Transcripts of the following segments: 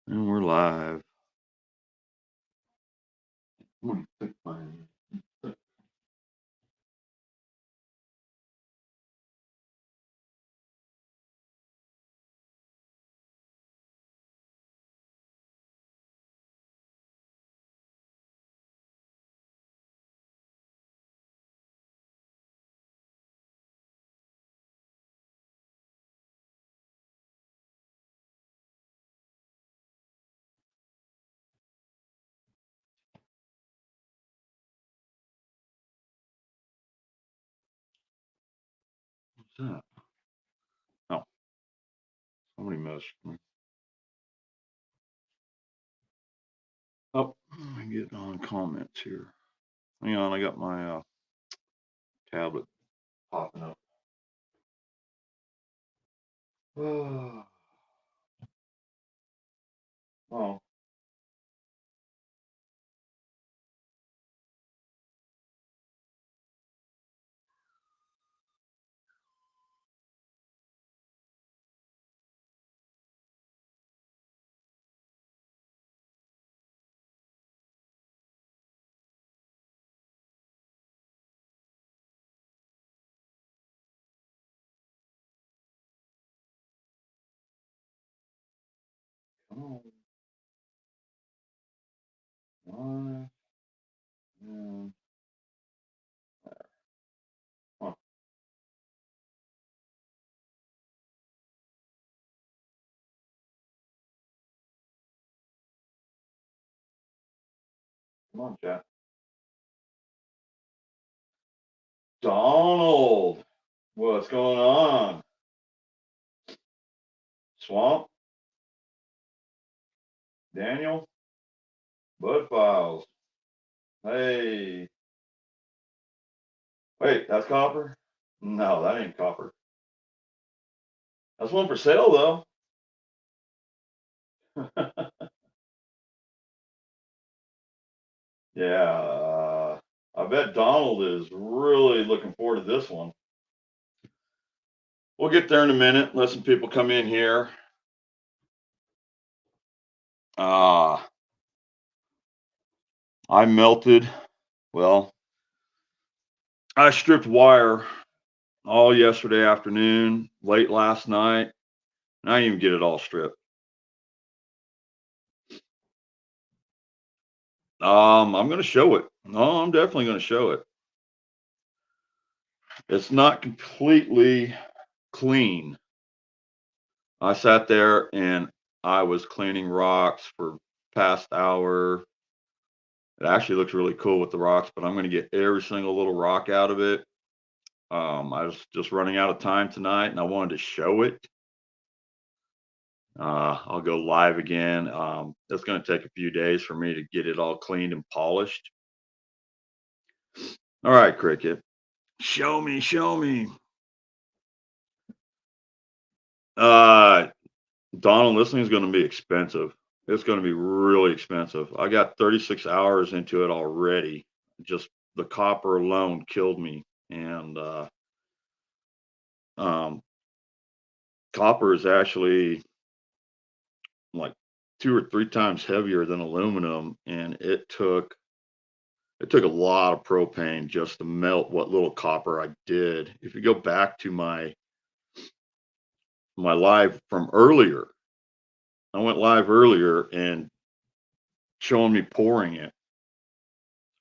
And we're live. I'm gonna pick mine. What's that? Oh, somebody messaged me. Oh, let me get on comments here. Hang on, I got my tablet popping up. Oh, come on. Live. And, oh, come on, chat. Donald, what's going on? Swamp, Daniel, Bud Files. Hey, wait, that's copper? No, that ain't copper. That's one for sale though. Yeah, I bet Donald is really looking forward to this one. We'll get there in a minute. Let some people come in here. Uh, I melted. Well, I stripped wire all yesterday afternoon, late last night, and I didn't even get it all stripped. I'm going to show it. No, I'm definitely going to show it. It's not completely clean. I sat there and I was cleaning rocks for past hour. It actually looks really cool with the rocks, but I'm going to get every single little rock out of it. I was just running out of time tonight and I wanted to show it. I'll go live again. It's going to take a few days for me to get it all cleaned and polished. All right, Cricket. Show me, show me. Uh, Donald, this thing's going to be expensive. It's going to be really expensive. I got 36 hours into it already. Just the copper alone killed me. And um, copper is actually like 2 or 3 times heavier than aluminum, and it took a lot of propane just to melt what little copper I did. If you go back to my live from earlier, I went live earlier and showing me pouring it.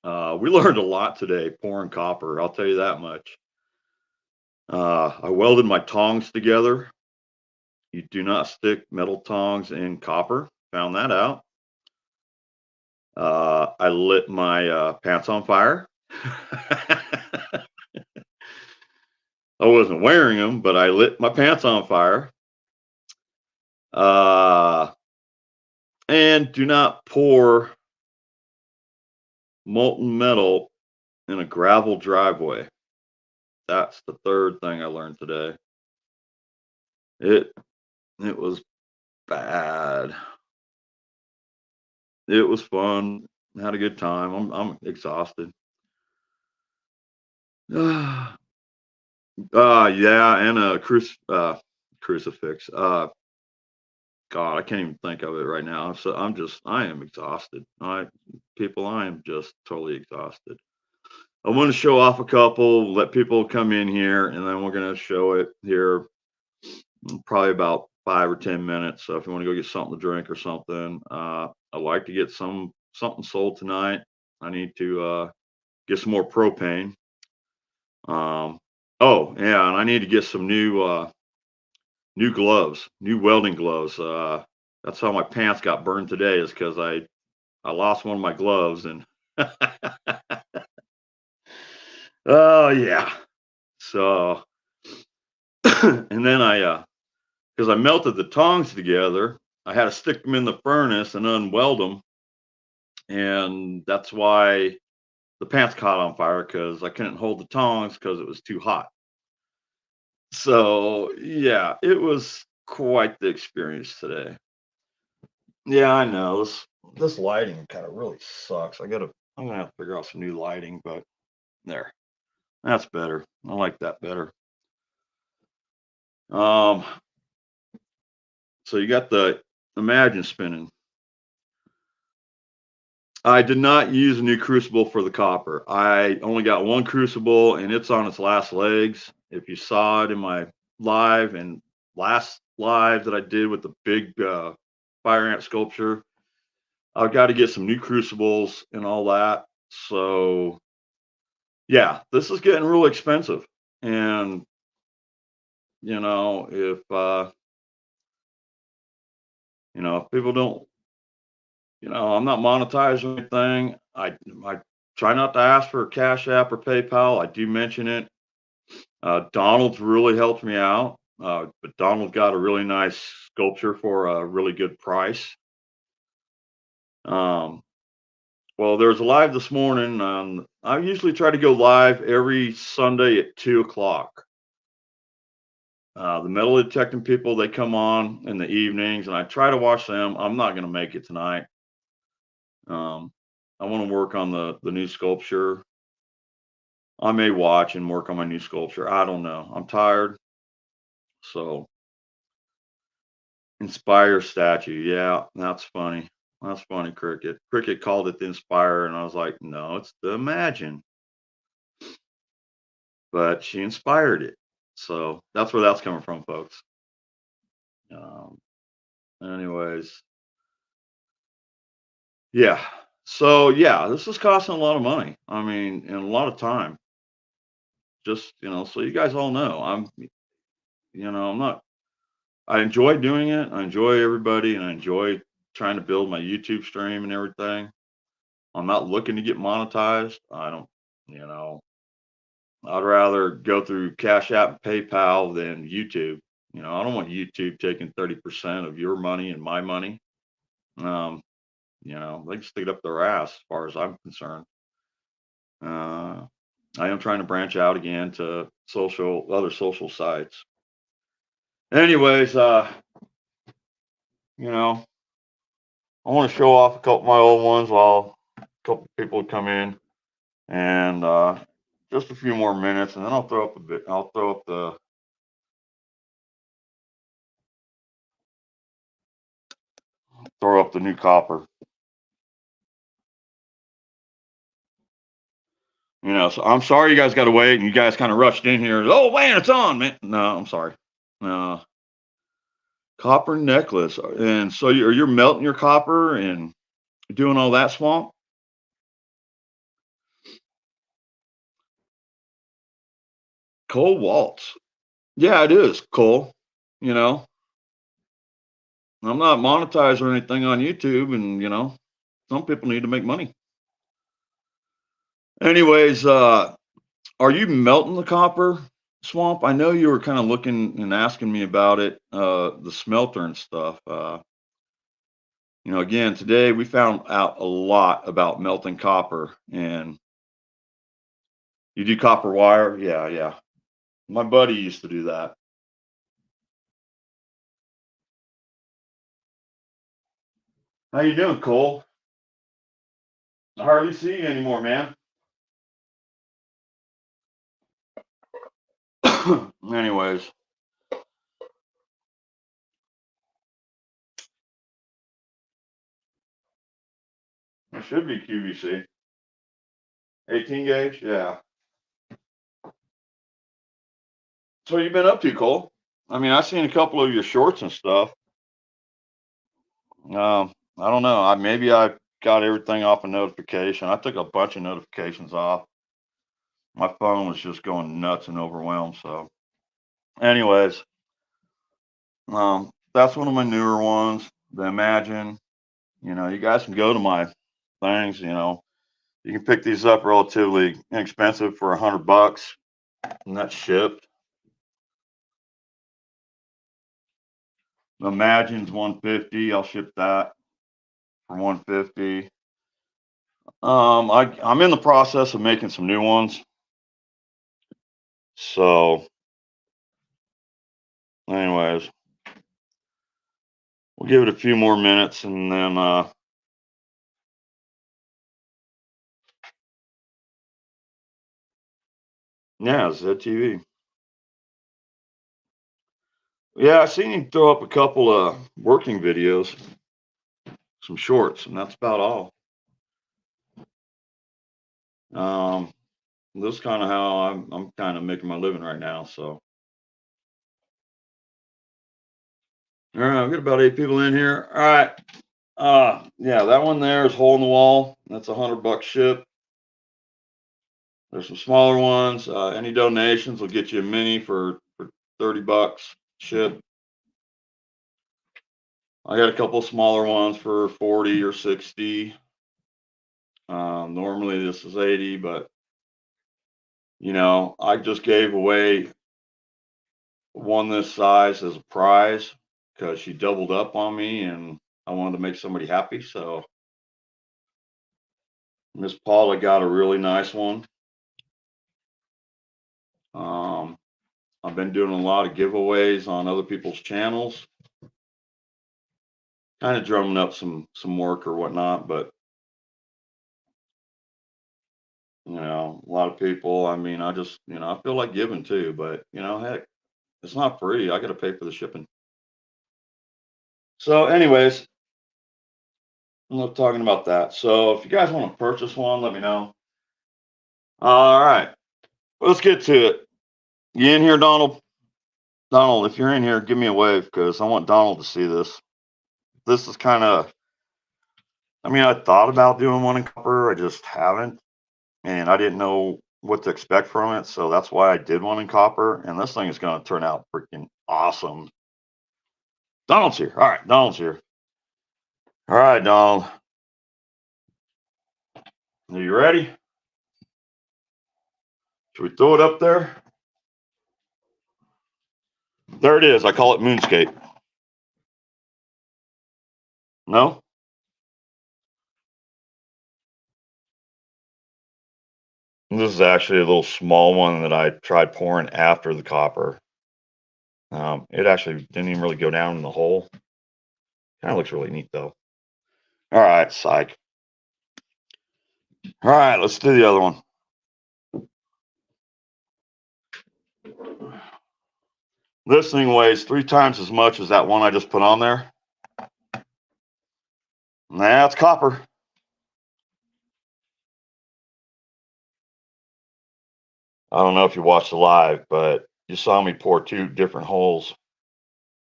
We learned a lot today pouring copper. I'll tell you that much. I welded my tongs together. You do not stick metal tongs in copper. Found that out. I lit my pants on fire. I wasn't wearing them, but I lit my pants on fire. Uh, and do not pour molten metal in a gravel driveway. That's the third thing I learned today. It it was bad. It was fun. Had a good time. I'm exhausted. Yeah, and a crucifix. God, I can't even think of it right now. So I am exhausted. I am just totally exhausted. I want to show off a couple, let people come in here, and then we're going to show it here in probably about 5 or 10 minutes. So if you want to go get something to drink or something, I'd like to get something sold tonight. I need to get some more propane. Um, oh yeah, and I need to get some new gloves, new welding gloves. That's how my pants got burned today, is because I lost one of my gloves, and oh yeah. So and then because I melted the tongs together, I had to stick them in the furnace and unweld them, and that's why the pants caught on fire, because I couldn't hold the tongs because it was too hot. So yeah, it was quite the experience today. Yeah, I know this lighting kind of really sucks. I'm gonna have to figure out some new lighting, but there, that's better. I like that better. Um, so you got the Imagine spinning. I did not use a new crucible for the copper. I only got one crucible, and it's on its last legs. If you saw it in my live and last live that I did with the big fire ant sculpture, I've got to get some new crucibles and all that. So yeah, this is getting real expensive. And if if people don't, I'm not monetized or anything. I try not to ask for Cash App or PayPal. I do mention it. Donald's really helped me out, but Donald got a really nice sculpture for a really good price. Um, well, there was a live this morning. I usually try to go live every Sunday at 2 o'clock. The metal detecting people, they come on in the evenings, and I try to watch them. I'm not going to make it tonight. I want to work on the new sculpture. I may watch and work on my new sculpture. I don't know. I'm tired. So Inspire statue. Yeah, that's funny. That's funny, Cricket. Cricket called it the Inspire, and I was like, no, it's the Imagine. But she inspired it. So that's where that's coming from, folks. Um, anyways, yeah. So yeah, this is costing a lot of money. I mean, and a lot of time. Just, so you guys all know, I'm not, I enjoy doing it. I enjoy everybody, and I enjoy trying to build my YouTube stream and everything. I'm not looking to get monetized. I don't, you know, I'd rather go through Cash App and PayPal than YouTube. I don't want YouTube taking 30% of your money and my money. Um, they can stick it up their ass as far as I'm concerned. Uh, I am trying to branch out again to other social sites. Anyways, you know, I want to show off a couple of my old ones while a couple people come in, and just a few more minutes, and then I'll throw up a bit. I'll throw up the new copper. So I'm sorry you guys got to wait, and you guys kind of rushed in here. Oh man, it's on, man. No, I'm sorry. Copper necklace, and so you're melting your copper and doing all that, Swamp. Cole Waltz. Yeah, it is, Cole. You know, I'm not monetized or anything on YouTube, and some people need to make money. Anyways, are you melting the copper, Swamp? I know you were kind of looking and asking me about it, the smelter and stuff. Again, today we found out a lot about melting copper, and you do copper wire. Yeah, yeah. My buddy used to do that. How you doing, Cole? I hardly see you anymore, man. Anyways, It should be QVC. 18 gauge, yeah. So you've been up to, Cole? I mean, I've seen a couple of your shorts and stuff. I don't know. Maybe I got everything off a notification. I took a bunch of notifications off. My phone was just going nuts and overwhelmed. So, anyways, that's one of my newer ones. The Imagine. You know, you guys can go to my things. You know, you can pick these up relatively inexpensive for $100, and that's shipped. The Imagine's 150. I'll ship that for 150. I'm in the process of making some new ones. So, anyways, we'll give it a few more minutes and then yeah, ZTV. Yeah, I seen him throw up a couple of working videos, some shorts, and that's about all. This is kind of how I'm kind of making my living right now. So, all right, I've got about 8 people in here. All right. Yeah, that one there is hole in the wall. That's $100 ship. There's some smaller ones. Any donations will get you a mini for $30 ship. I got a couple smaller ones for 40 or 60. Normally this is 80, but you know, I just gave away one this size as a prize because she doubled up on me and I wanted to make somebody happy. So Miss Paula got a really nice one. I've been doing a lot of giveaways on other people's channels, kind of drumming up some work or whatnot, but you know, a lot of people, I mean, I just, you know, I feel like giving too, but you know, heck, it's not free. I got to pay for the shipping. So anyways, I'm not talking about that. So if you guys want to purchase one, let me know. All right, let's get to it. You in here, Donald? Donald, if you're in here, give me a wave because I want Donald to see this. This is kind of, I mean, I thought about doing one in copper. I just haven't. And I didn't know what to expect from it. So that's why I did one in copper. And this thing is going to turn out freaking awesome. Donald's here. All right, Donald's here. All right, Donald. Are you ready? Should we throw it up there? There it is. I call it Moonscape. No? This is actually a little small one that I tried pouring after the copper. It actually didn't even really go down in the hole. Kind of looks really neat though. All right, psych. All right, let's do the other one. This thing weighs 3 times as much as that one I just put on there. That's copper. I don't know if you watched the live, but you saw me pour 2 different holes.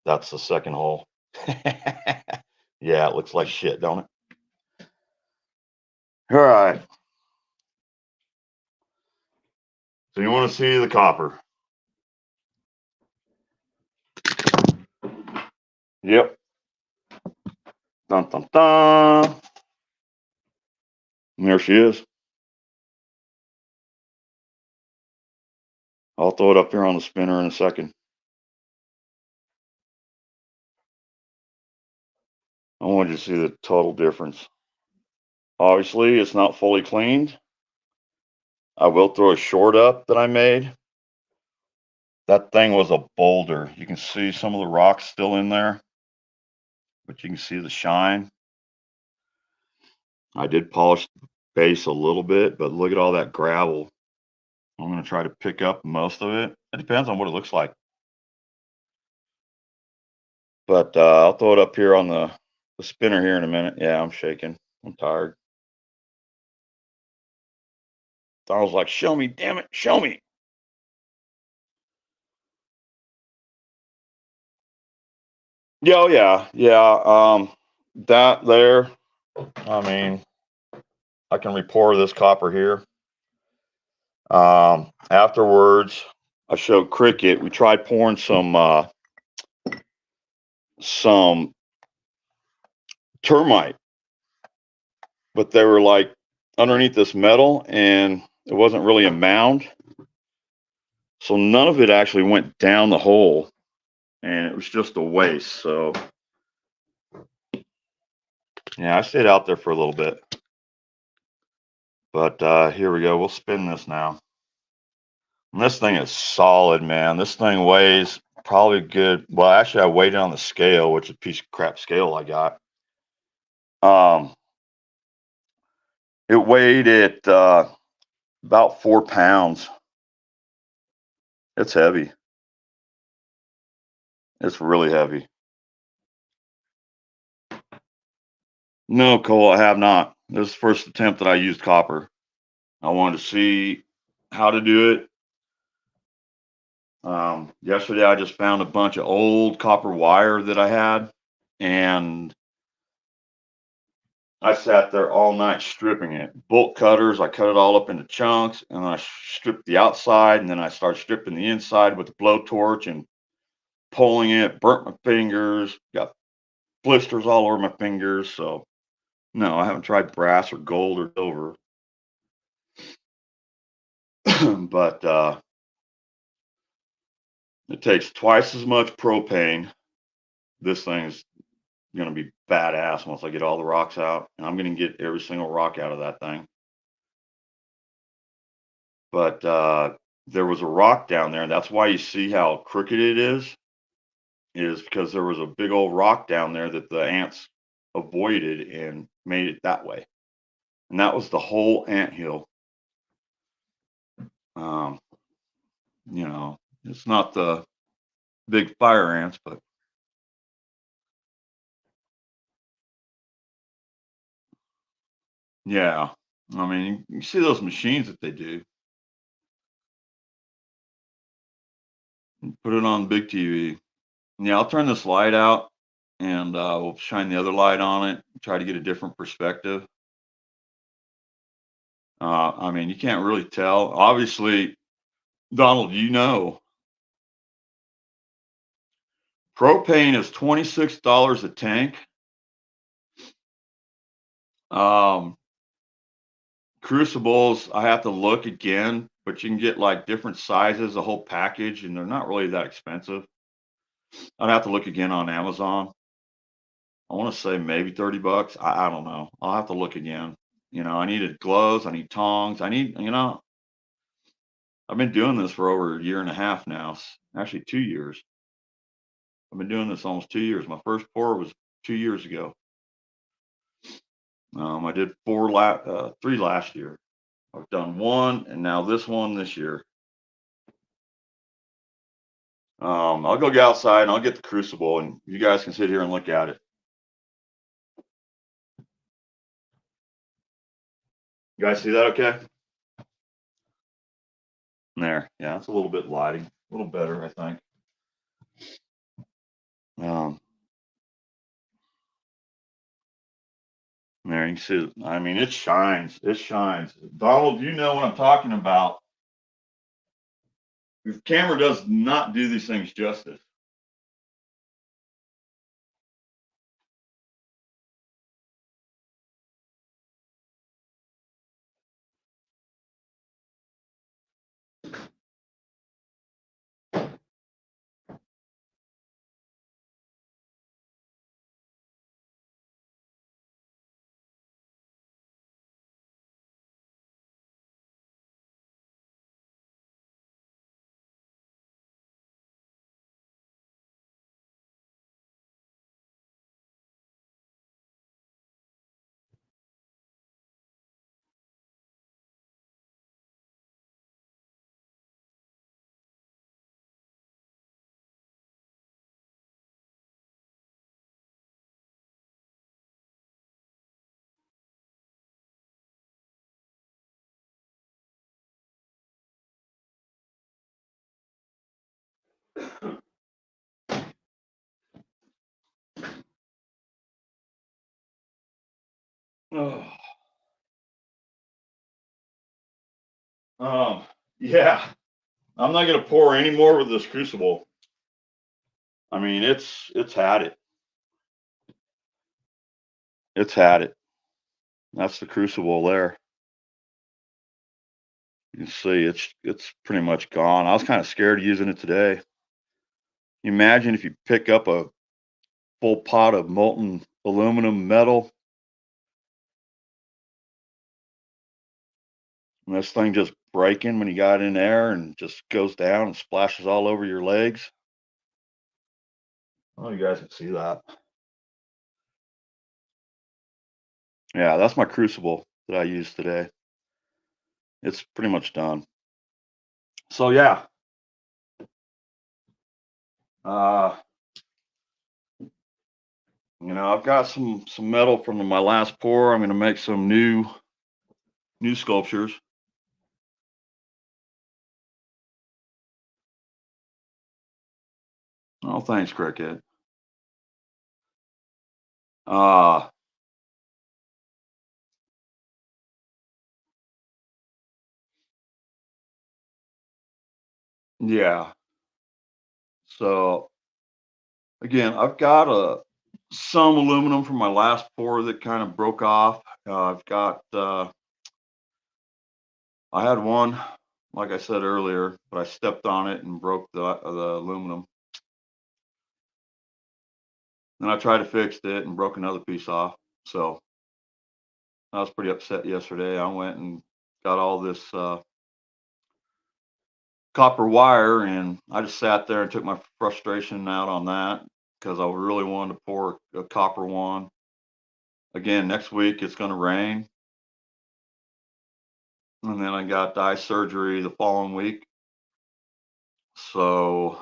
That's the second hole. Yeah, it looks like shit, don't it? All right. So you want to see the copper? Yep. Dun, dun, dun. And there she is. I'll throw it up here on the spinner in a second. I want you to see the total difference. Obviously, it's not fully cleaned. I will throw a short up that I made. That thing was a boulder. You can see some of the rocks still in there, but you can see the shine. I did polish the base a little bit, but look at all that gravel. I'm going to try to pick up most of it. It depends on what it looks like. But I'll throw it up here on the spinner here in a minute. Yeah, I'm shaking. I'm tired. Donald's like, show me, damn it, show me. Yeah, oh yeah, yeah. That there, I mean, I can re-pour this copper here. Afterwards, I showed Cricket. We tried pouring some termite, but they were like underneath this metal, and it wasn't really a mound, so none of it actually went down the hole, and it was just a waste. So yeah, I stayed out there for a little bit, but here we go. We'll spin this now. And this thing is solid, man. This thing weighs probably good. Well, actually, I weighed it on the scale, which is a piece of crap scale I got. Um, it weighed at about 4 pounds. It's heavy. It's really heavy. No, Cole, I have not. This is the first attempt that I used copper. I wanted to see how to do it. Yesterday, I just found a bunch of old copper wire that I had, and I sat there all night stripping it. Bolt cutters, I cut it all up into chunks, and I stripped the outside, and then I started stripping the inside with a blowtorch and pulling it. Burnt my fingers, got blisters all over my fingers. So no, I haven't tried brass or gold or silver. But it takes twice as much propane. This thing's gonna be badass once I get all the rocks out, and I'm gonna get every single rock out of that thing. But there was a rock down there, and that's why you see how crooked it is because there was a big old rock down there that the ants avoided and made it that way. And that was the whole ant hill. Um, it's not the big fire ants, but yeah. I mean, you see those machines that they do. Put it on big TV. Yeah, I'll turn this light out and we'll shine the other light on it, try to get a different perspective. I mean, you can't really tell. Obviously, Donald, propane is $26 a tank. Um, Crucibles, I have to look again, but you can get like different sizes, a whole package, and they're not really that expensive. I'd have to look again on Amazon. I want to say maybe 30 bucks. I don't know. I'll have to look again. I needed gloves, I need tongs, I've been doing this for over a year and a half now. Actually 2 years. I've been doing this almost 2 years. My first pour was 2 years ago. I did 3 last year. I've done one, and now this one this year. I'll go get outside and I'll get the crucible, and you guys can sit here and look at it. You guys see that okay? There, yeah, it's a little bit lighting, a little better, I think. Um, there you can see. I mean, it shines. It shines. Donald, you know what I'm talking about. The camera does not do these things justice. Oh. Um, yeah, I'm not gonna pour any more with this crucible. I mean, it's had it. It's had it. That's the crucible there. You can see it's pretty much gone. I was kind of scared using it today. You imagine if you pick up a full pot of molten aluminum metal and this thing just breaking when you got in there and just goes down and splashes all over your legs. Oh, you guys can see that. Yeah, that's my crucible that I used today. It's pretty much done. So yeah, uh, I've got some metal from my last pour. I'm going to make some new sculptures. Oh, thanks, Cricket. Uh, yeah. So again, I've got some aluminum from my last pour that kind of broke off. I've got I had one, like I said earlier, but I stepped on it and broke the aluminum. Then I tried to fix it and broke another piece off. So I was pretty upset yesterday. I went and got all this copper wire, and I just sat there and took my frustration out on that because I really wanted to pour a copper one. Again, next week it's going to rain, and then I got eye surgery the following week. So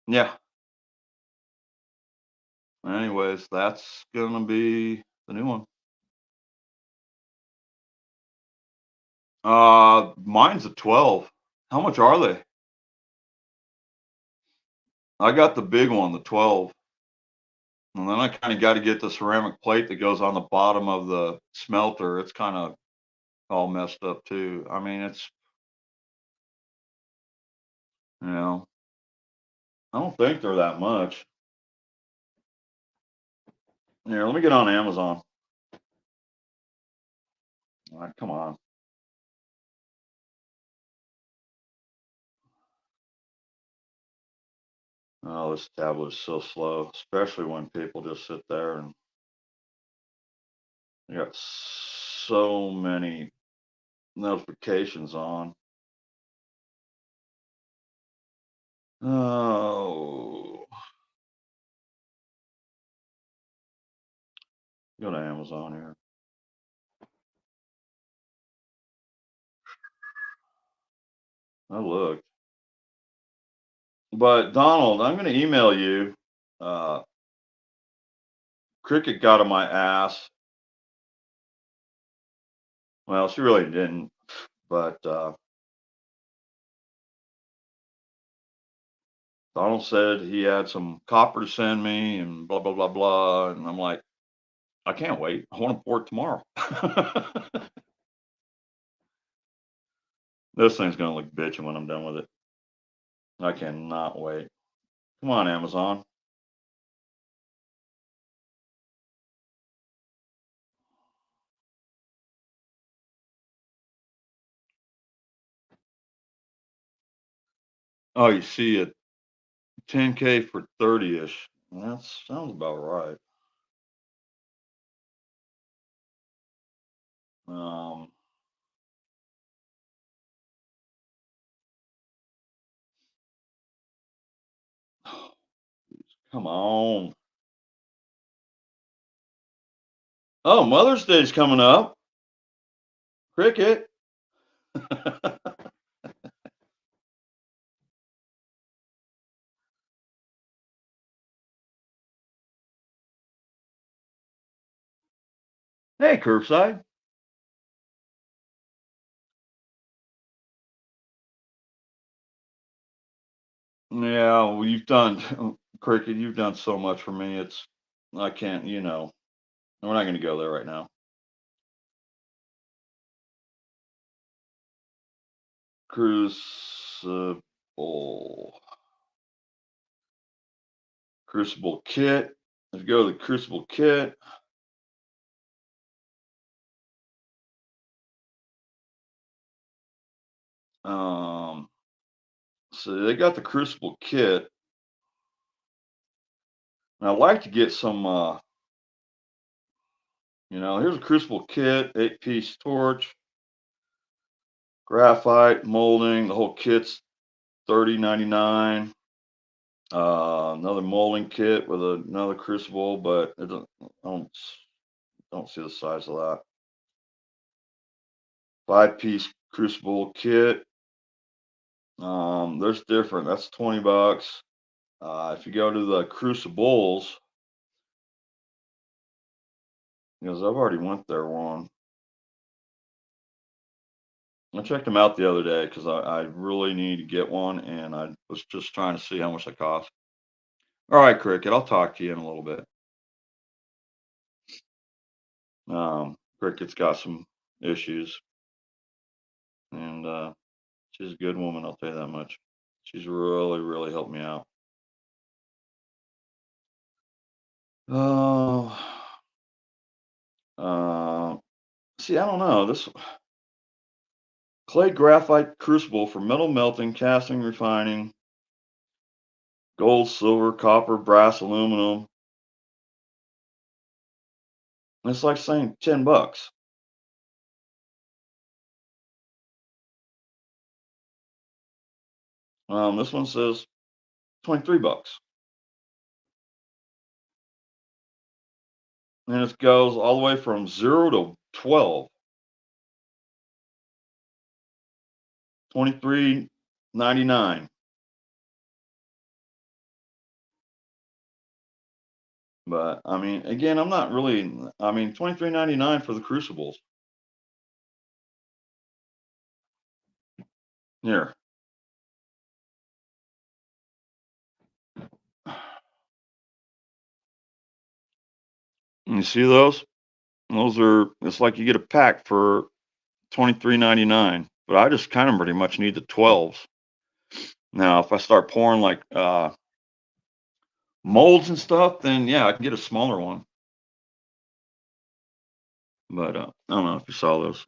yeah. Anyways, that's gonna be the new one. Mine's a 12. How much are they? I got the big one, the 12. And then I kind of got to get the ceramic plate that goes on the bottom of the smelter. It's kind of all messed up too. I mean, you know, I don't think they're that much. Here, let me get on Amazon. All right, come on. Oh, this tablet is so slow, especially when people just sit there and you got so many notifications on. Oh, go to Amazon here. I looked. But Donald, I'm going to email you. Uh, Cricket got on my ass. Well, she really didn't, but Donald said he had some copper to send me and blah, blah, blah, blah. And I'm like, I can't wait. I want to pour it tomorrow. This thing's going to look bitchy when I'm done with it. I cannot wait. Come on, Amazon. Oh, you see it 10K for 30-ish. That sounds about right. Um, Come on. Oh, Mother's Day's coming up. Cricket. Hey, Curbside. Yeah, well, you've done, Cricket, you've done so much for me. I can't, we're not going to go there right now. Crucible, Crucible kit. Let's go to the Crucible kit. So they got the Crucible kit. And I'd like to get some, here's a Crucible kit, 8-piece torch, graphite, molding. The whole kit's $30.99. Another molding kit with another Crucible, but it don't see the size of that. 5-piece Crucible kit. There's different. That's $20. If you go to the Crucibles, because I've already went there one. I checked them out the other day because I really need to get one, and I was just trying to see how much they cost. All right, Cricket, I'll talk to you in a little bit. Cricket's got some issues, and she's a good woman, I'll tell you that much. She's really, really helped me out. Oh, see, I don't know. This clay graphite crucible for metal melting, casting, refining, gold, silver, copper, brass, aluminum. It's like saying $10. This one says $23. And it goes all the way from 0 to 12. $23.99. But I mean, again, I'm not really. I mean, $23.99 for the crucibles. Here, you see those? Those are. It's like you get a pack for $23.99. But I just kind of pretty much need the 12s. Now, if I start pouring like molds and stuff, then yeah, I can get a smaller one. But I don't know if you saw those.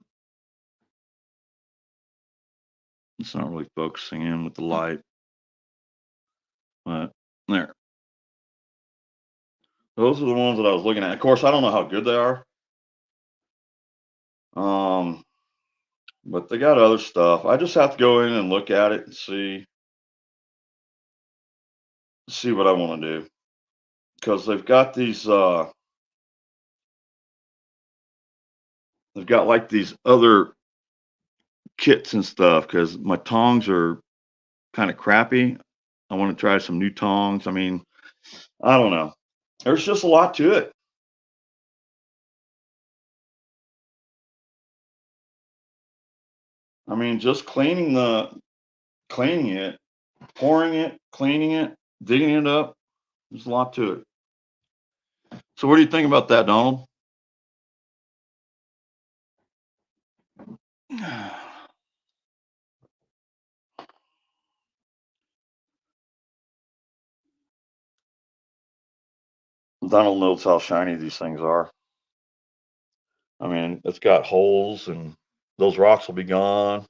It's not really focusing in with the light. But there. Those are the ones that I was looking at. Of course, I don't know how good they are. But they got other stuff. I just have to go in and look at it and see what I want to do. Because they've got they've got like these other kits and stuff because my tongs are kind of crappy. I want to try some new tongs. I mean, I don't know. There's just a lot to it. I mean, just cleaning it, pouring it, cleaning it, digging it up. There's a lot to it. So what do you think about that, Donald? Donald knows how shiny these things are. I mean, it's got holes and those rocks will be gone.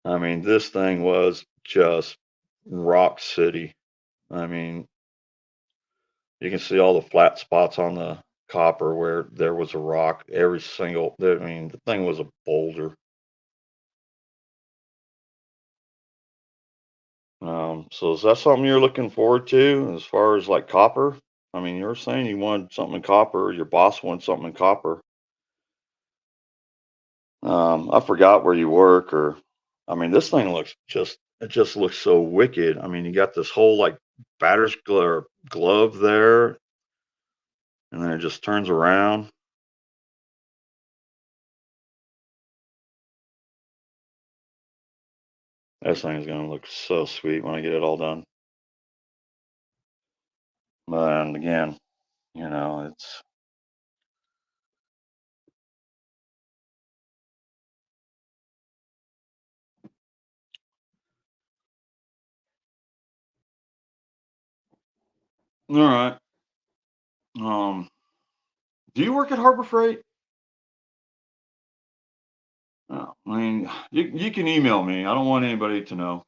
I mean, this thing was just rock city. I mean, you can see all the flat spots on the copper where there was a rock. I mean, the thing was a boulder. So is that something you're looking forward to as far as like copper? I mean, you were saying you wanted something in copper, your boss wanted something in copper. I forgot where you work I mean, this thing it just looks so wicked. I mean, you got this whole like glove there, and then it just turns around. This thing is going to look so sweet when I get it all done. And again, it's all right. Do you work at Harbor Freight? I mean, you can email me. I don't want anybody to know.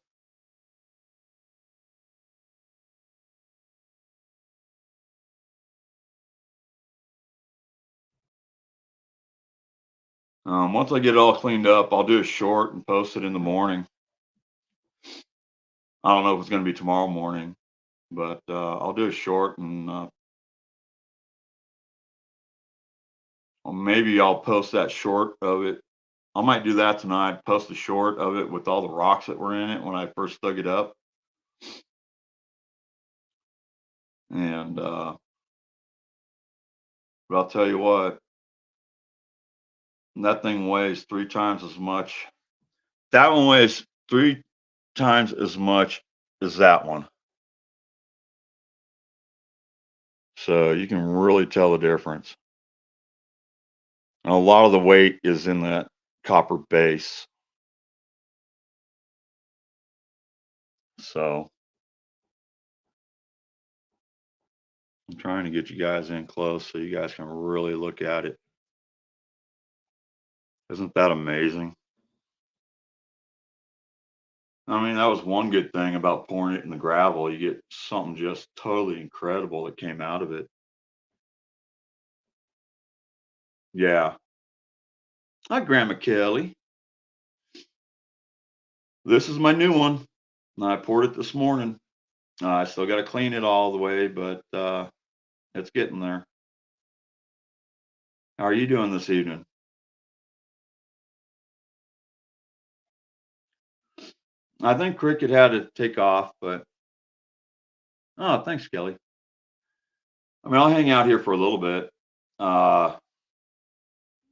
Once I get it all cleaned up, I'll do a short and post it in the morning. I don't know if it's going to be tomorrow morning, but I'll do a short and maybe I'll post that short of it. I might do that tonight, post a short of it with all the rocks that were in it when I first dug it up. And but I'll tell you what, that thing weighs 3 times as much. That one weighs 3 times as much as that one. So you can really tell the difference. And a lot of the weight is in that copper base. So I'm trying to get you guys in close so you guys can really look at it. Isn't that amazing? I mean, that was one good thing about pouring it in the gravel. You get something just totally incredible that came out of it. Yeah. Hi, Grandma Kelly. This is my new one. I poured it this morning. I still got to clean it all the way, but it's getting there. How are you doing this evening? I think Cricket had to take off, but oh, thanks, Kelly. I mean, I'll hang out here for a little bit. Uh,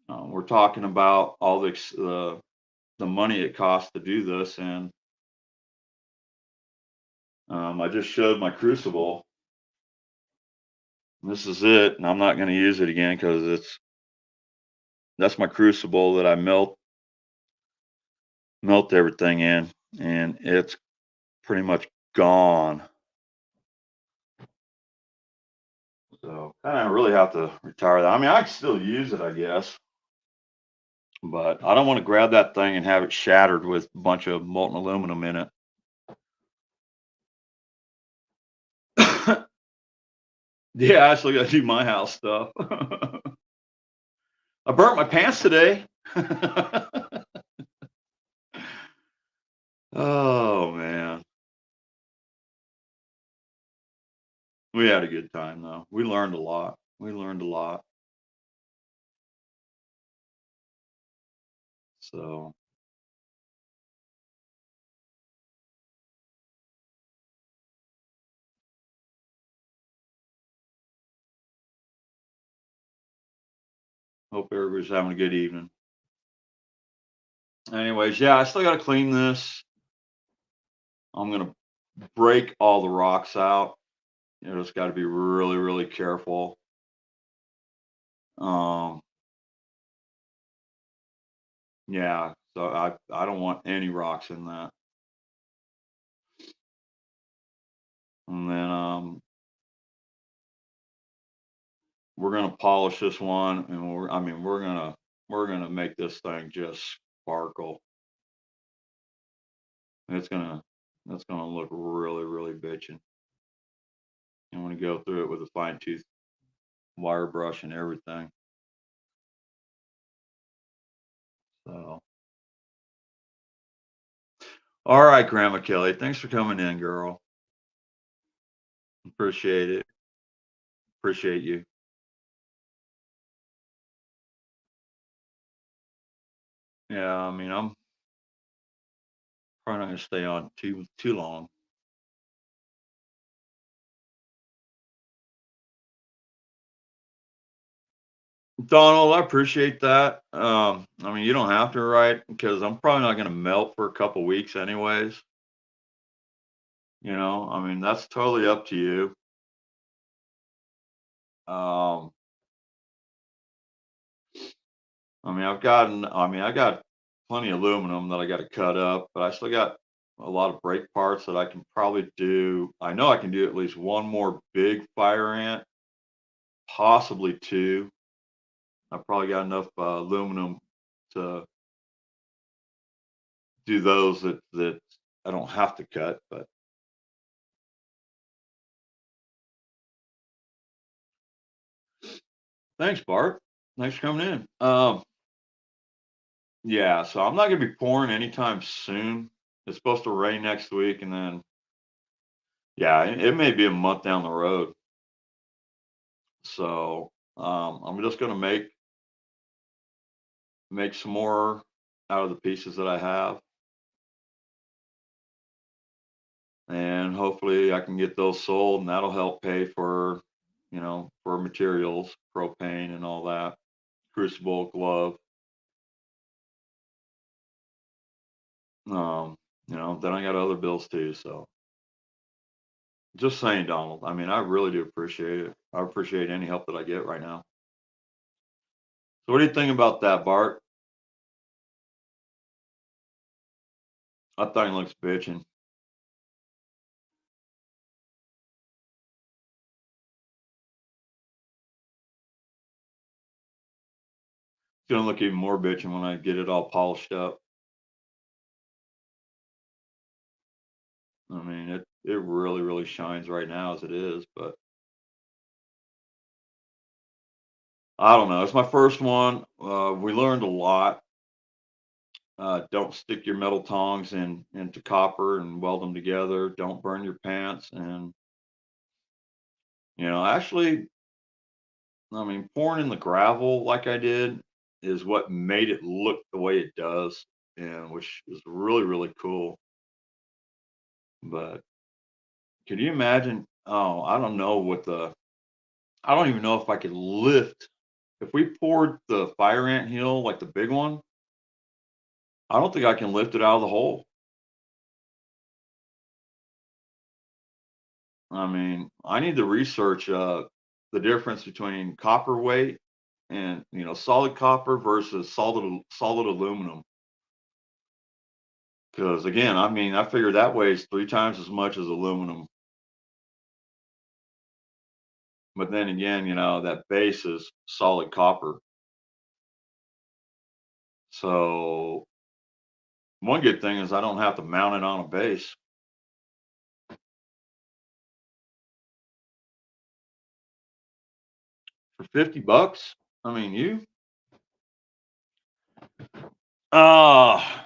we're talking about all the money it costs to do this, and I just showed my crucible. This is it, and I'm not going to use it again because that's my crucible that I melt everything in, and it's pretty much gone. So kind of really have to retire that. I mean, I can still use it, I guess, but I don't want to grab that thing and have it shattered with a bunch of molten aluminum in it. Yeah, I still got to do my house stuff. I burnt my pants today. Oh man, we had a good time though. We learned a lot. We learned a lot. So hope everybody's having a good evening. Anyways, yeah, I still got to clean this. I'm gonna break all the rocks out. You just got to be really, really careful. Um, yeah, so I don't want any rocks in that. And then we're gonna polish this one, and we're gonna make this thing just sparkle. It's gonna that's gonna look really, really bitchin'. I'm gonna go through it with a fine tooth wire brush and everything. So, all right, Grandma Kelly, thanks for coming in, girl. Appreciate it. Appreciate you. Yeah, I mean, I'm probably not gonna stay on too long. Donald, I appreciate that. I mean, you don't have to, right? Because I'm probably not going to melt for a couple weeks anyways. I mean, that's totally up to you. Um, I got plenty of aluminum that I got to cut up, but I still got a lot of brake parts that I can probably do. I know I can do at least one more big fire ant, possibly two. I probably got enough aluminum to do those that I don't have to cut. But thanks, Bart. Thanks for coming in. Yeah, so I'm not gonna be pouring anytime soon. It's supposed to rain next week, and then yeah, it may be a month down the road. So I'm just gonna make some more out of the pieces that I have, and hopefully I can get those sold, and that'll help pay for materials, propane, and all that, crucible, glove. Um, then I got other bills too. So just saying, Donald. I mean, I really do appreciate it. I appreciate any help that I get right now. So what do you think about that, Bart? I thought he looks bitching. It's gonna look even more bitching when I get it all polished up. I mean, it really, really shines right now as it is, but I don't know. It's my first one. We learned a lot. Don't stick your metal tongs into copper and weld them together. Don't burn your pants. And actually, I mean, pouring in the gravel like I did is what made it look the way it does, and which is really, really cool. But can you imagine? Oh, I don't even know if I could lift. If we poured the fire ant hill, like the big one, I don't think I can lift it out of the hole. I mean, I need to research the difference between copper weight and solid copper versus solid aluminum. Because again, I mean, I figure that weighs 3 times as much as aluminum. But then again, that base is solid copper. So one good thing is I don't have to mount it on a base for $50. I mean, uh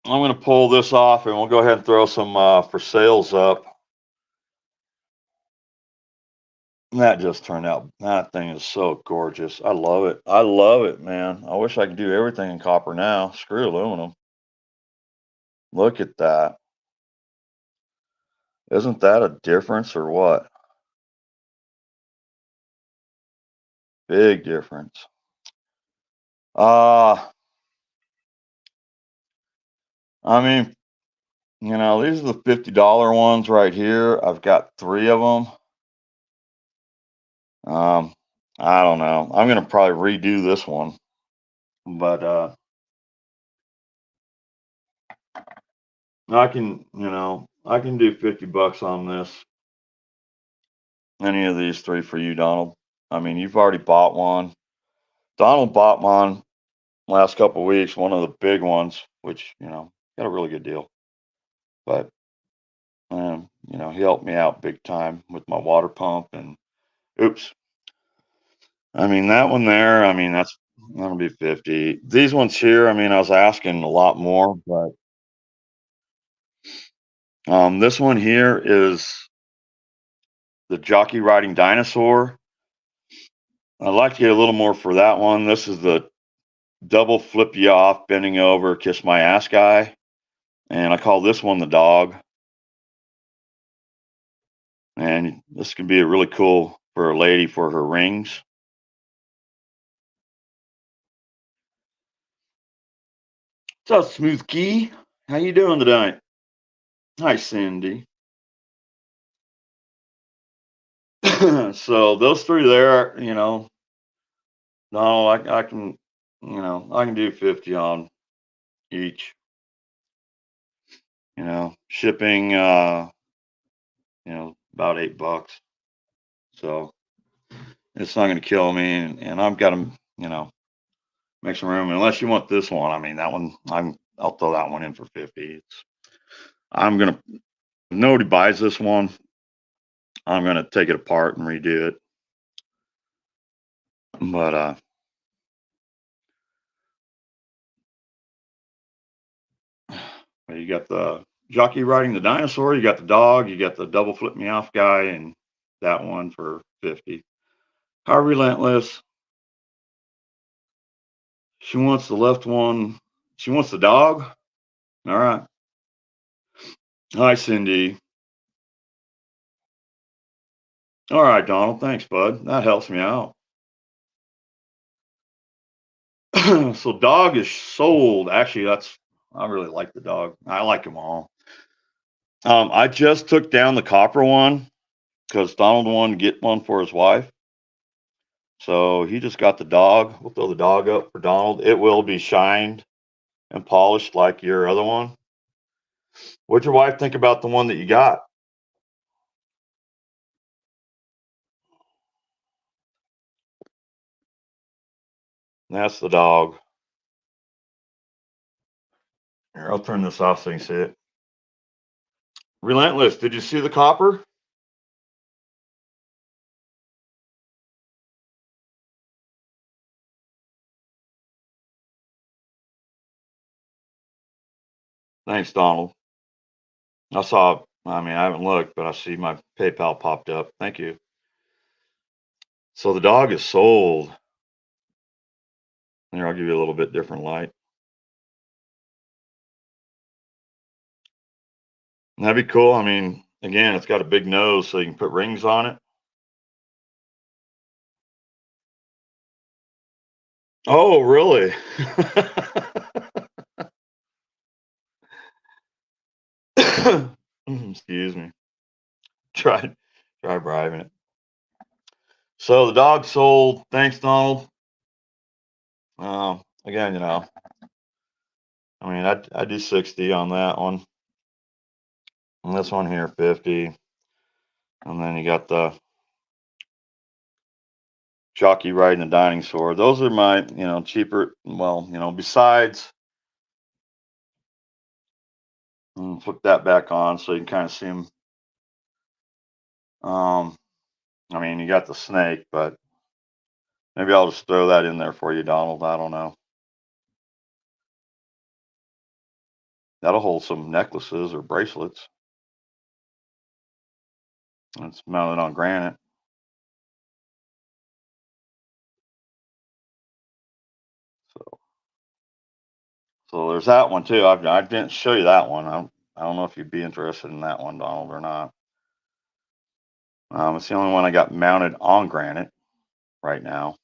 I'm gonna pull this off and we'll go ahead and throw some for sales up. That just turned out. That thing is so gorgeous. I love it. I love it, man. I wish I could do everything in copper now. Screw aluminum. Look at that. Isn't that a difference or what? Big difference. Uh, I mean, these are the $50 ones right here. I've got 3 of them. I don't know. I'm gonna probably redo this one, but I can do $50 on this. Any of these 3 for you, Donald. I mean, you've already bought one. Donald bought one last couple of weeks, one of the big ones, which got a really good deal. But he helped me out big time with my water pump and oops. I mean that one there, I mean that'll be 50. These ones here, I mean, I was asking a lot more, but this one here is the jockey riding dinosaur. I'd like to get a little more for that one. This is the double flip you off, bending over, kiss my ass guy. And I call this one the dog. And this could be a really cool for a lady for her rings. What's up, Smooth Key? How you doing tonight? Hi, Cindy. So those three there, no, I can, I can do 50 on each. Shipping, about $8. So it's not going to kill me, and I've got to, make some room. Unless you want this one, I mean, that one, I'll throw that one in for 50. I'm gonna, if nobody buys this one, I'm gonna take it apart and redo it. But you got the jockey riding the dinosaur, you got the dog, you got the double flip me off guy, and that one for 50. How relentless. She wants the left one. She wants the dog. All right. Hi, Cindy. All right, Donald. Thanks, bud. That helps me out. So dog is sold. Actually, I really like the dog. I like them all. I just took down the copper one because Donald wanted to get one for his wife. So he just got the dog. We'll throw the dog up for Donald. It will be shined and polished like your other one. What'd your wife think about the one that you got? That's the dog. Here, I'll turn this off so you can see it. Relentless. Did you see the copper? Thanks, Donald. I saw. I mean, I haven't looked, but I see my PayPal popped up. Thank you. So the dog is sold. Here, I'll give you a little bit different light. That'd be cool. I mean, again, it's got a big nose, so you can put rings on it. Oh, really? Excuse me. Try bribing it. So the dog sold. Thanks, Donald. Again, I mean, I do 60 on that one. And this one here, 50. And then you got the jockey riding the dining sword. Those are my, cheaper. Well, besides, flip that back on so you can kind of see them. I mean, you got the snake, but maybe I'll just throw that in there for you, Donald. I don't know. That'll hold some necklaces or bracelets. It's mounted on granite. So, so there's that one too. I didn't show you that one. I don't know if you'd be interested in that one, Donald, or not. It's the only one I got mounted on granite right now.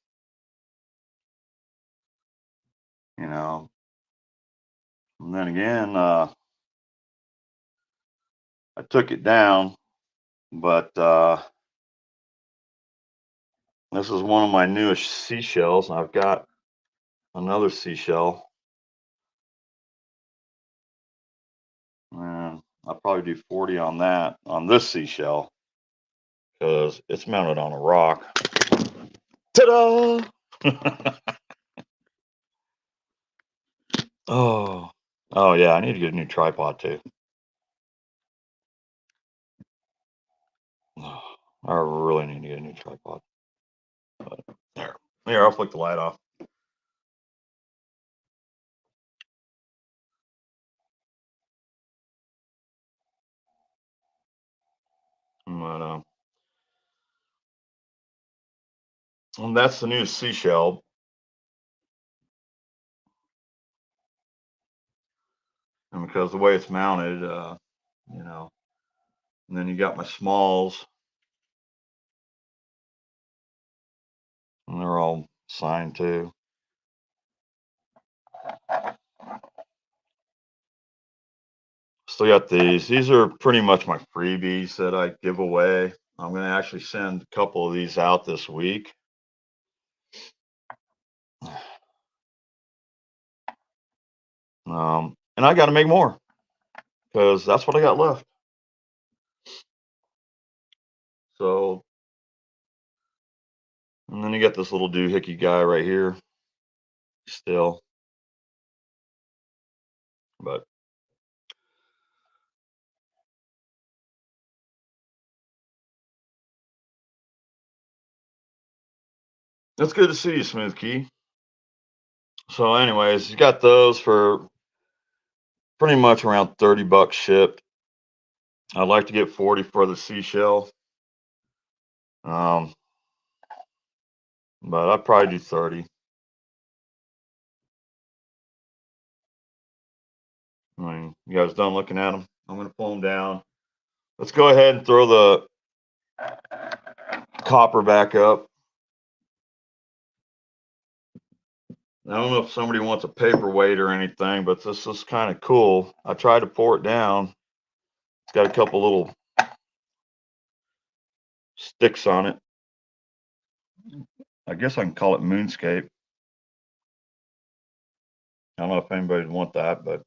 And then again, I took it down, but this is one of my newest seashells. I've got another seashell. And I'll probably do 40 on that, on this seashell, because it's mounted on a rock. Ta-da! Oh, yeah, I need to get a new tripod too. I really need to get a new tripod. But here, I'll flick the light off. But, and that's the new seashell. And because the way it's mounted, and then you got my smalls. And they're all signed too. Still got these. These are pretty much my freebies that I give away. I'm going to actually send a couple of these out this week. And I got to make more because that's what I got left. So, and then you got this little doohickey guy right here still. But it's good to see you, Smooth Key. So, anyways, you got those for pretty much around $30 shipped. I'd like to get 40 for the seashell. But I'd probably do 30. I mean, you guys done looking at them? I'm going to pull them down. Let's go ahead and throw the copper back up. I don't know if somebody wants a paperweight or anything, but this is kind of cool. I tried to pour it down. It's got a couple little sticks on it. I guess I can call it Moonscape. I don't know if anybody would want that, but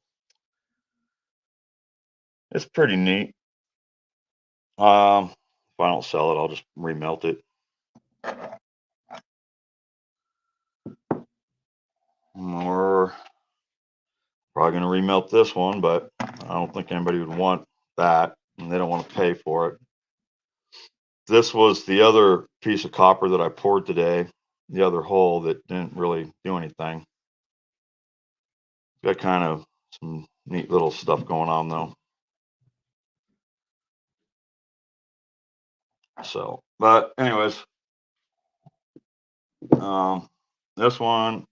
it's pretty neat. If I don't sell it, I'll just remelt it. Or probably going to remelt this one, but I don't think anybody would want that, and they don't want to pay for it. This was the other piece of copper that I poured today, the other hole that didn't really do anything. Got kind of some neat little stuff going on though. So, but anyways, this one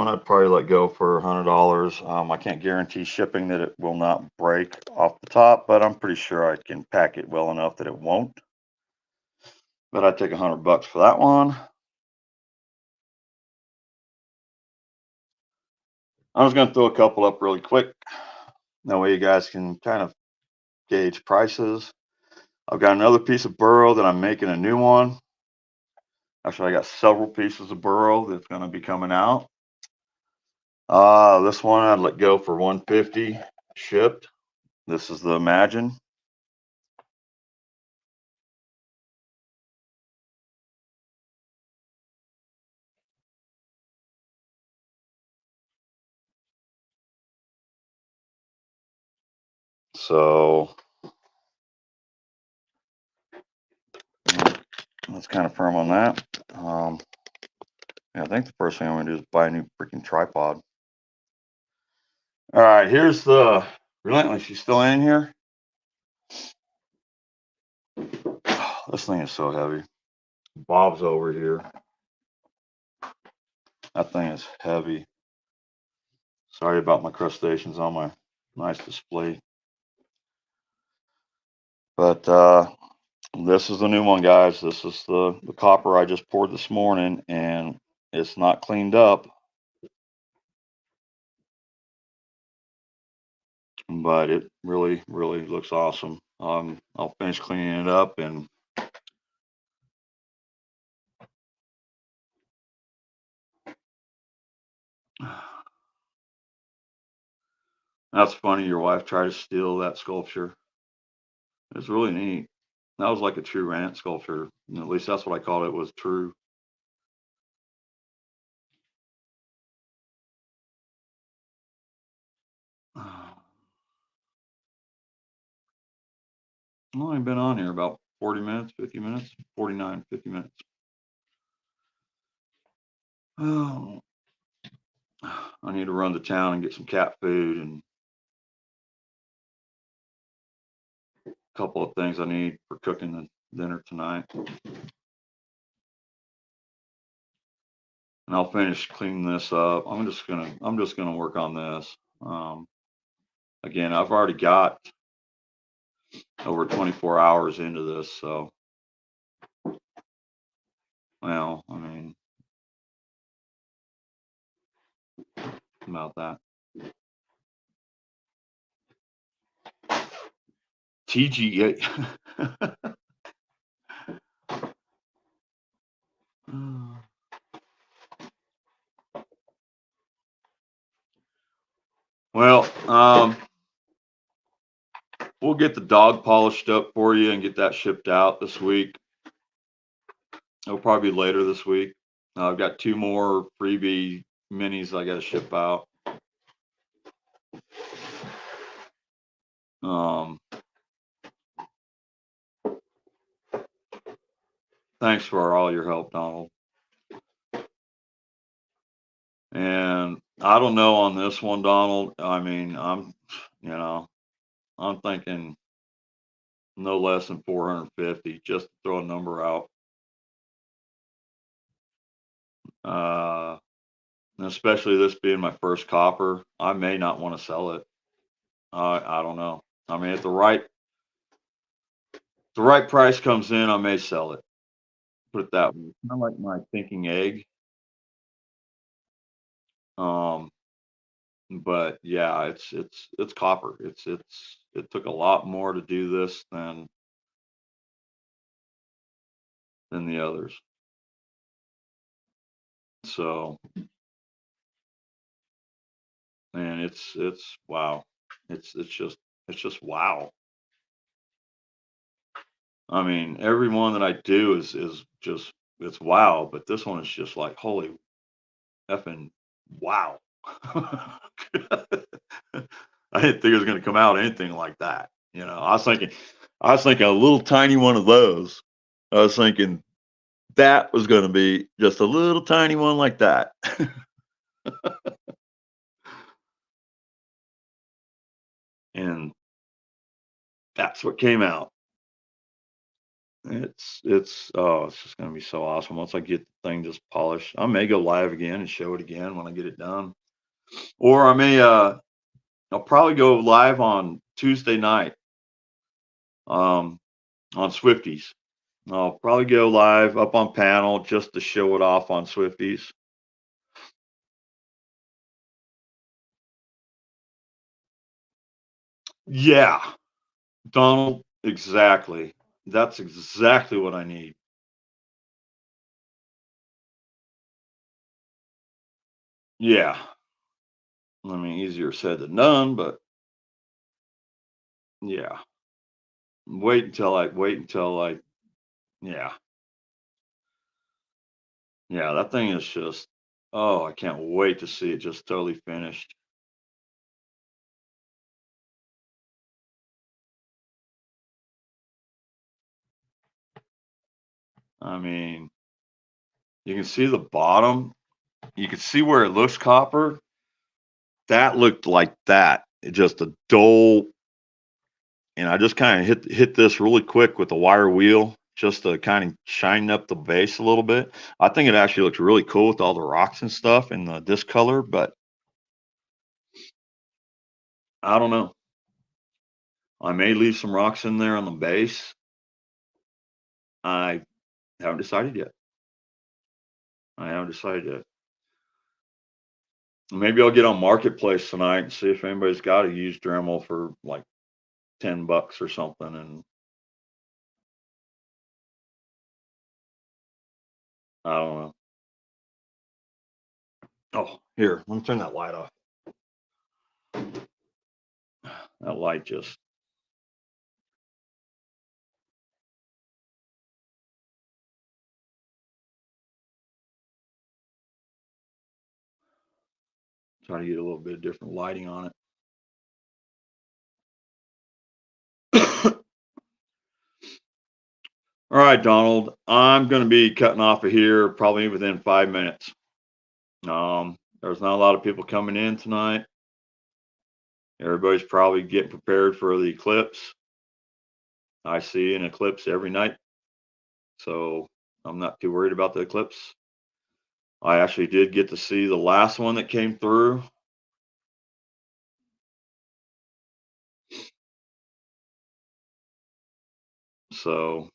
I'd probably let go for $100. I can't guarantee shipping that it will not break off the top, but I'm pretty sure I can pack it well enough that it won't. But I'd take $100 for that one. I was going to throw a couple up really quick. That way you guys can kind of gauge prices. I've got another piece of burro that I'm making a new one. Actually, I got several pieces of burro that's going to be coming out. This one I'd let go for $150 shipped. This is the Imagine. So that's kind of firm on that. Yeah, I think the first thing I'm going to do is buy a new freaking tripod. All right, here's the Relentless. You still in here? This thing is so heavy. Bob's over here. That thing is heavy. Sorry about my crustaceans on my nice display. But this is the new one, guys. This is the copper I just poured this morning, and it's not cleaned up. But it really, really looks awesome. I'll finish cleaning it up and that's funny. Your wife tried to steal that sculpture. It's really neat. That was like a true ant sculpture. At least that's what I called it, was true. I've only been on here about 40 minutes, 50 minutes, 49, 50 minutes. Oh, I need to run to town and get some cat food and a couple of things I need for cooking the dinner tonight. And I'll finish cleaning this up. I'm just gonna work on this. Again, I've already got over 24 hours into this, so Well, I mean, about that. TGA. Well, we'll get the dog polished up for you and get that shipped out this week. It'll probably be later this week. I've got 2 more freebie minis I got to ship out. Thanks for all your help, Donald. And I don't know on this one, Donald. I mean, I'm thinking no less than 450, just to throw a number out. And especially this being my first copper, I may not want to sell it. I don't know. I mean, if the right price comes in, I may sell it. Put it that way. Kind of like my thinking egg. But yeah, it's copper. It took a lot more to do this than the others. So, and it's wow. It's just wow. I mean, every one that I do is just it's wow, but this one is just like holy effing wow. I didn't think it was going to come out anything like that. I was thinking a little tiny one of those. I was thinking that was going to be just a little tiny one like that. And that's what came out. It's just going to be so awesome once I get the thing just polished. I may go live again and show it again when I get it done, or I may I'll probably go live on Tuesday night on Swifties. I'll probably go live up on panel just to show it off on Swifties. Yeah, Donald, exactly. That's exactly what I need. Yeah. I mean, easier said than done, but yeah. Wait until I yeah. Yeah, that thing is just oh, I can't wait to see it just totally finished. I mean, you can see the bottom. You can see where it looks copper. That looked like that. Just a dull, and I just kind of hit this really quick with the wire wheel just to kind of shine up the base a little bit. I think it actually looks really cool with all the rocks and stuff and the this color, but I don't know. I may leave some rocks in there on the base. I haven't decided yet. I haven't decided yet. Maybe I'll get on Marketplace tonight and see if anybody's got a used Dremel for like $10 or something. And I don't know. Oh, here, let me turn that light off. That light just try to get a little bit of different lighting on it. All right, Donald, I'm going to be cutting off of here probably within 5 minutes. There's not a lot of people coming in tonight. Everybody's probably getting prepared for the eclipse. I see an eclipse every night, so I'm not too worried about the eclipse. I actually did get to see the last one that came through. So,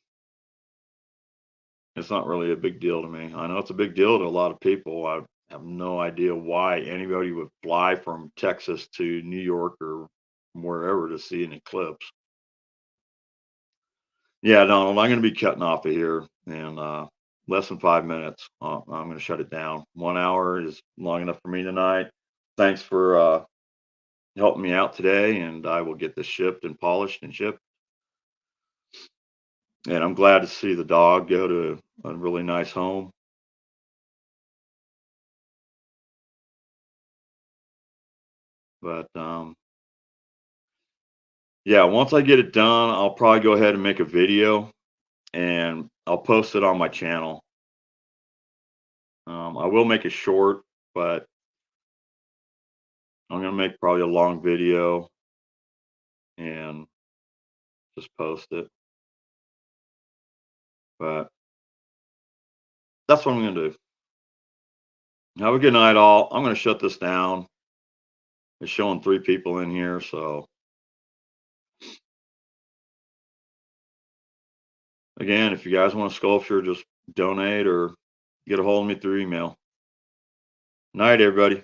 It's not really a big deal to me. I know it's a big deal to a lot of people. I have no idea why anybody would fly from Texas to New York or wherever to see an eclipse. Yeah, Donald, I'm going to be cutting off of here in less than 5 minutes. I'm going to shut it down. 1 hour is long enough for me tonight. Thanks for helping me out today, and I will get this shipped and polished and shipped. And I'm glad to see the dog go to a really nice home. But yeah, once I get it done, I'll probably go ahead and make a video and I'll post it on my channel. I will make it short, but I'm gonna make probably a long video and just post it. But that's what I'm gonna do. Have a good night, all. I'm gonna shut this down. It's showing 3 people in here, so again, if you guys want a sculpture, just donate or get a hold of me through email. Night, everybody.